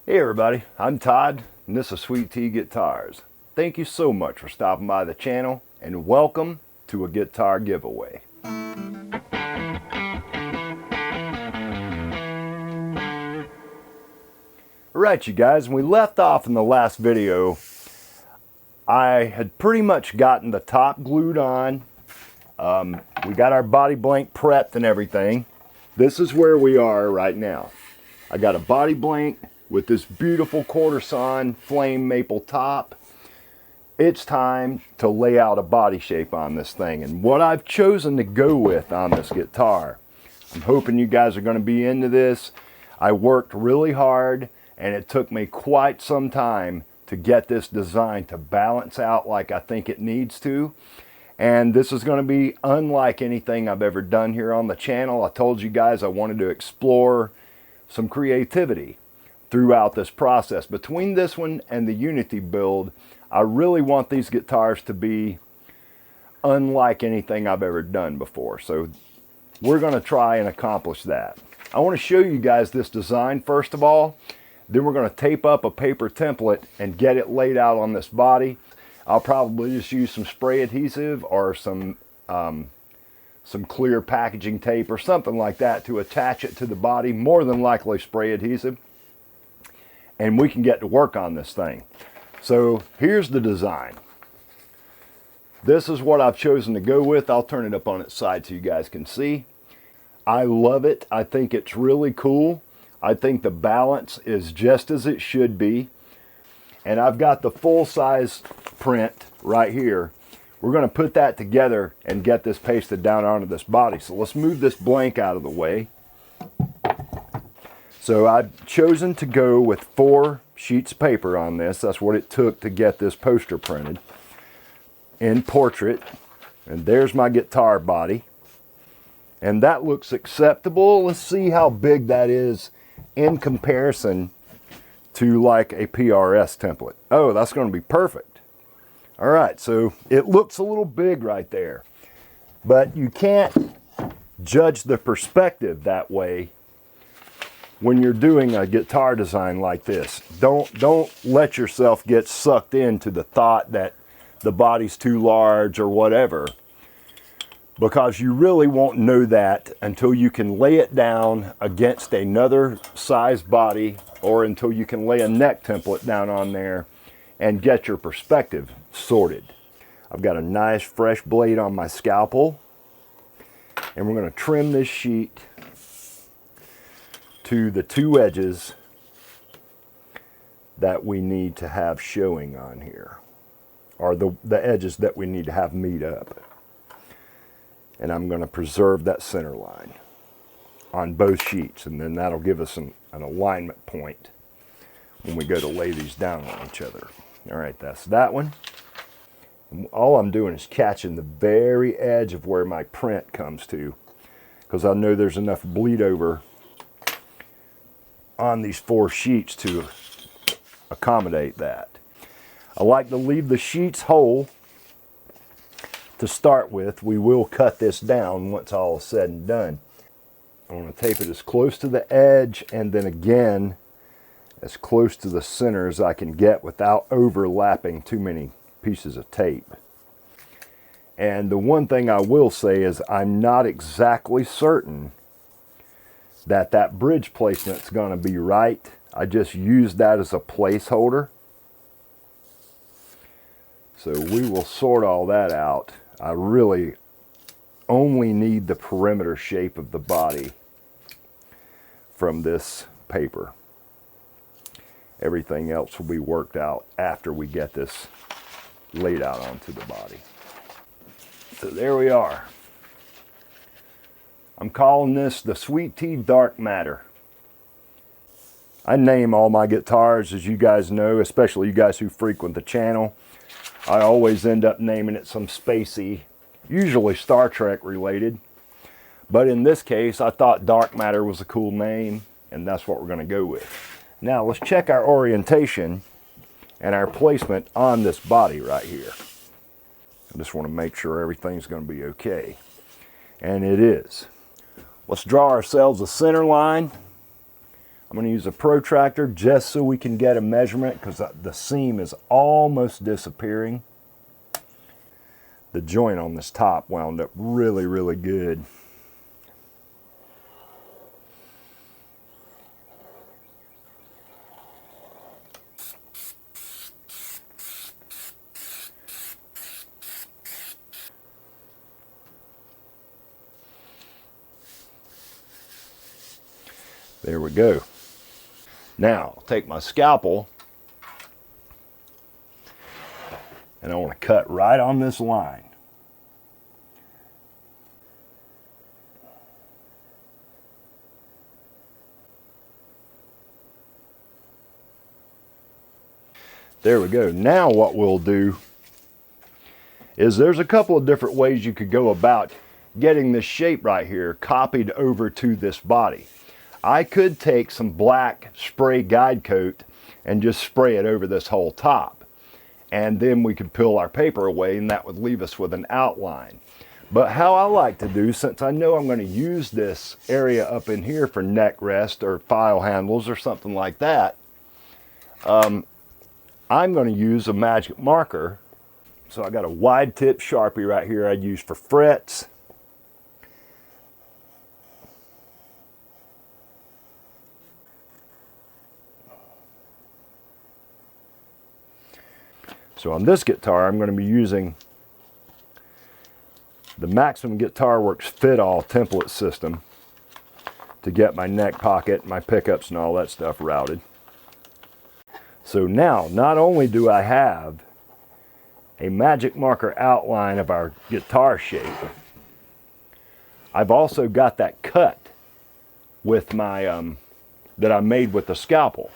Hey everybody, I'm Todd and this is Sweet Tea Guitars. Thank you so much for stopping by the channel and welcome to a guitar giveaway. Alright you guys, when we left off in the last video, I had pretty much gotten the top glued on. We got our body blank prepped and everything. This is where we are right now. I got a body blank with this beautiful quarter sawn flame maple top. It's time to lay out a body shape on this thing, and what I've chosen to go with on this guitar, I'm hoping you guys are going to be into this. I worked really hard and it took me quite some time to get this design to balance out like I think it needs to. And this is going to be unlike anything I've ever done here on the channel. I told you guys I wanted to explore some creativity throughout this process. Between this one and the Unity build, I really want these guitars to be unlike anything I've ever done before. So we're going to try and accomplish that. I want to show you guys this design first of all. Then we're going to tape up a paper template and get it laid out on this body. I'll probably just use some spray adhesive or some clear packaging tape or something like that to attach it to the body, more than likely spray adhesive. And we can get to work on this thing. So here's the design. This is what I've chosen to go with. I'll turn it up on its side so you guys can see. I love it. I think it's really cool. I think the balance is just as it should be. And I've got the full-size print right here. We're going to put that together and get this pasted down onto this body. So let's move this blank out of the way. So I've chosen to go with 4 sheets of paper on this. That's what it took to get this poster printed in portrait. And there's my guitar body. And that looks acceptable. Let's see how big that is in comparison to like a PRS template. Oh, that's going to be perfect. All right, so it looks a little big right there, but you can't judge the perspective that way when you're doing a guitar design like this. Don't let yourself get sucked into the thought that the body's too large or whatever, because you really won't know that until you can lay it down against another size body, or until you can lay a neck template down on there and get your perspective sorted. I've got a nice fresh blade on my scalpel, and we're going to trim this sheet to the 2 edges that we need to have showing on here, or the edges that we need to have meet up. And I'm going to preserve that center line on both sheets, and then that'll give us an alignment point when we go to lay these down on each other. All right, that's that one. And all I'm doing is catching the very edge of where my print comes to, because I know there's enough bleed over on these 4 sheets to accommodate that. I like to leave the sheets whole to start with. We will cut this down once all is said and done. I want to tape it as close to the edge, and then again as close to the center as I can get without overlapping too many pieces of tape. And the one thing I will say is I'm not exactly certain that that bridge placement's going to be right. I just used that as a placeholder. So we will sort all that out. I really only need the perimeter shape of the body from this paper. Everything else will be worked out after we get this laid out onto the body. So there we are. I'm calling this the Sweet Tea Dark Matter. I name all my guitars, as you guys know, especially you guys who frequent the channel. I always end up naming it some spacey, usually Star Trek related. But in this case, I thought Dark Matter was a cool name, and that's what we're going to go with. Now, let's check our orientation and our placement on this body right here. I just want to make sure everything's going to be okay. And it is. Let's draw ourselves a center line I'm going to use a protractor just so we can get a measurement because the seam is almost disappearing. The joint on this top wound up really, really good. There we go. Now, I'll take my scalpel and I want to cut right on this line. There we go. Now what we'll do is there's a couple of different ways you could go about getting this shape right here copied over to this body. I could take some black spray guide coat and just spray it over this whole top. And then we could peel our paper away and that would leave us with an outline. But how I like to do, since I know I'm going to use this area up in here for neck rest or file handles or something like that, I'm going to use a magic marker. So I got a wide tip Sharpie right here I'd use for frets. So on this guitar, I'm going to be using the Maximum Guitar Works Fit All template system to get my neck pocket, my pickups and all that stuff routed. So now, not only do I have a magic marker outline of our guitar shape, I've also got that cut with my, that I made with the scalpel.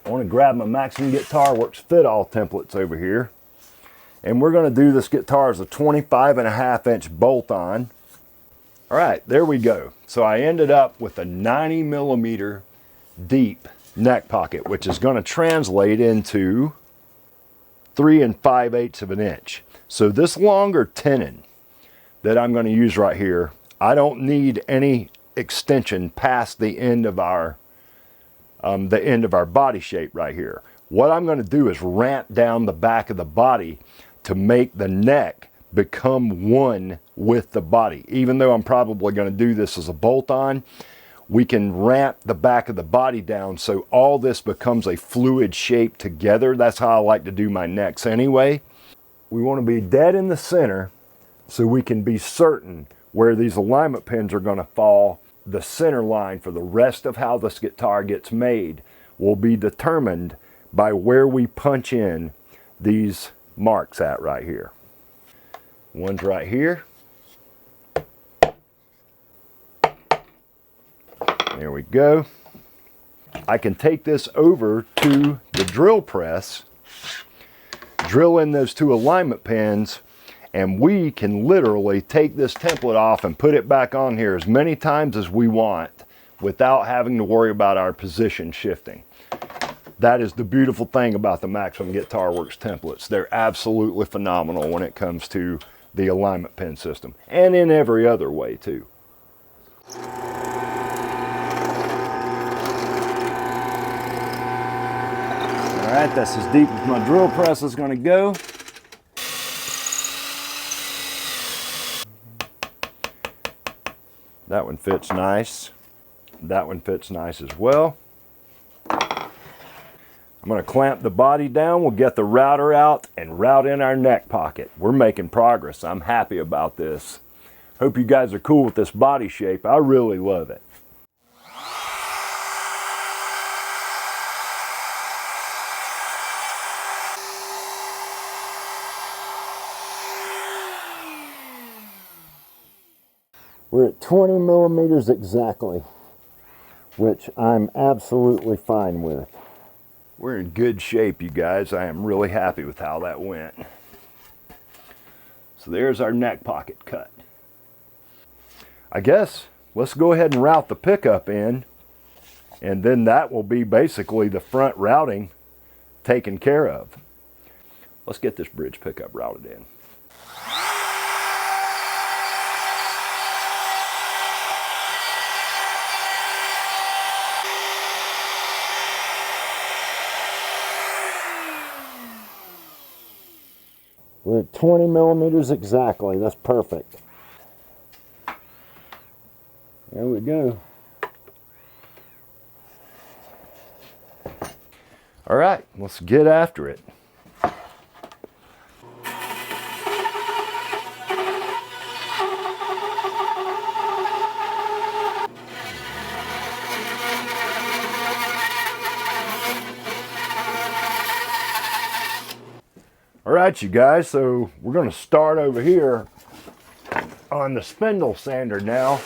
I want to grab my Maximum Guitar Works Fit All templates over here. And we're going to do this guitar as a 25.5-inch bolt-on. All right, there we go. So I ended up with a 90mm deep neck pocket, which is going to translate into 3 5/8 of an inch. So this longer tenon that I'm going to use right here, I don't need any extension past the end of our body shape right here. What I'm going to do is ramp down the back of the body to make the neck become one with the body. Even though I'm probably going to do this as a bolt-on, we can ramp the back of the body down so all this becomes a fluid shape together. That's how I like to do my necks anyway. We want to be dead in the center so we can be certain where these alignment pins are going to fall. The center line for the rest of how this guitar gets made will be determined by where we punch in these marks at right here. One's right here. There we go. I can take this over to the drill press, drill in those 2 alignment pins, and we can literally take this template off and put it back on here as many times as we want without having to worry about our position shifting. That is the beautiful thing about the Maximum Guitar Works templates. They're absolutely phenomenal when it comes to the alignment pin system, and in every other way too. All right, that's as deep as my drill press is going to go. That one fits nice. That one fits nice as well. I'm going to clamp the body down. We'll get the router out and route in our neck pocket. We're making progress. I'm happy about this. Hope you guys are cool with this body shape. I really love it. We're at 20mm exactly, which I'm absolutely fine with. We're in good shape, you guys. I am really happy with how that went. So there's our neck pocket cut. I guess let's go ahead and route the pickup in, and then that will be basically the front routing taken care of. Let's get this bridge pickup routed in. We're at 20 millimeters exactly. That's perfect. There we go. All right, let's get after it. All right, you guys, so we're going to start over here on the spindle sander now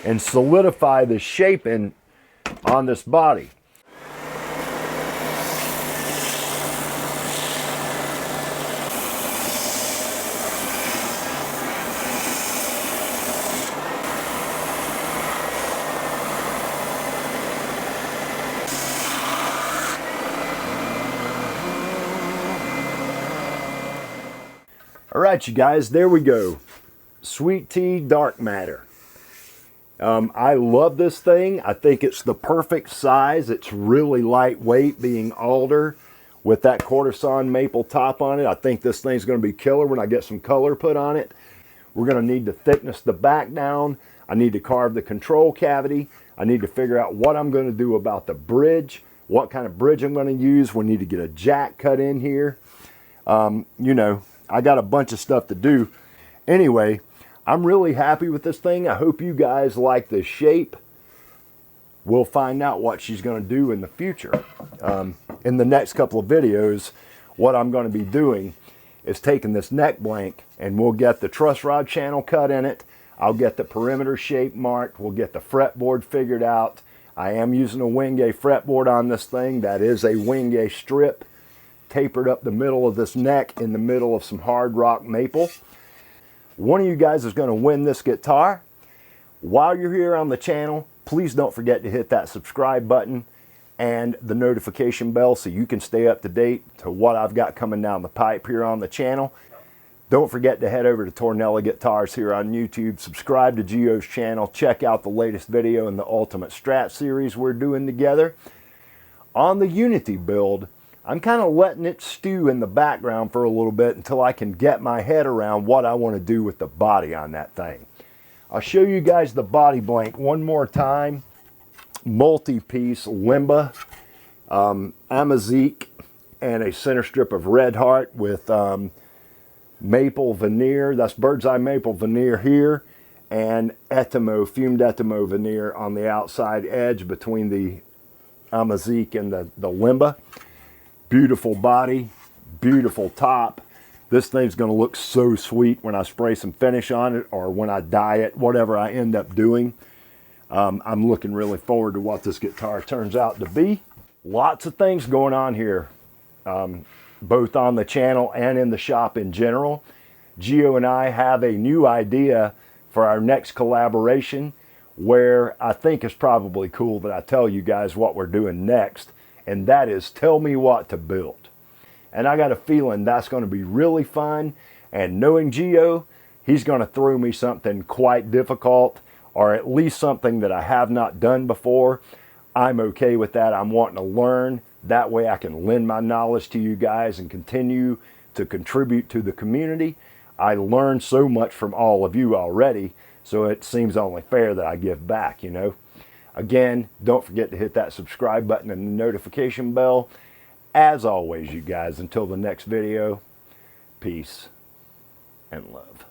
and solidify the shaping on this body. All right, you guys, there we go. Sweet Tea Dark Matter. I love this thing. I think it's the perfect size. It's really lightweight, being alder with that quarter sawn maple top on it. I think this thing's going to be killer when I get some color put on it. We're going to need to thickness the back down. I need to carve the control cavity. I need to figure out what I'm going to do about the bridge, what kind of bridge I'm going to use. We need to get a jack cut in here. You know, I got a bunch of stuff to do. Anyway, I'm really happy with this thing. I hope you guys like the shape. We'll find out what she's going to do in the future. In the next couple of videos, what I'm going to be doing is taking this neck blank and we'll get the truss rod channel cut in it. I'll get the perimeter shape marked. We'll get the fretboard figured out. I am using a Wingay fretboard on this thing. That is a Wingay strip, tapered up the middle of this neck in the middle of some hard rock maple. One of you guys is going to win this guitar. While you're here on the channel, please don't forget to hit that subscribe button and the notification bell so you can stay up to date to what I've got coming down the pipe here on the channel. Don't forget to head over to Tornella Guitars here on YouTube. Subscribe to Gio's channel. Check out the latest video in the Ultimate Strat series we're doing together. On the Unity build, I'm kind of letting it stew in the background for a little bit until I can get my head around what I want to do with the body on that thing. I'll show you guys the body blank one more time. Multi-piece Limba, Amazique, and a center strip of Red Heart with maple veneer. That's bird's eye maple veneer here, and Etimo, fumed Etimo veneer on the outside edge between the Amazique and the Limba. Beautiful body, beautiful top. This thing's going to look so sweet when I spray some finish on it or when I dye it, whatever I end up doing. I'm looking really forward to what this guitar turns out to be. Lots of things going on here, both on the channel and in the shop in general. Gio and I have a new idea for our next collaboration where I think it's probably cool that I tell you guys what we're doing next. And that is tell me what to build. And I got a feeling that's going to be really fun. And knowing Gio, he's going to throw me something quite difficult, or at least something that I have not done before. I'm okay with that. I'm wanting to learn. That way I can lend my knowledge to you guys and continue to contribute to the community. I learned so much from all of you already, so it seems only fair that I give back, you know. Again, don't forget to hit that subscribe button and the notification bell. As always, you guys, until the next video, peace and love.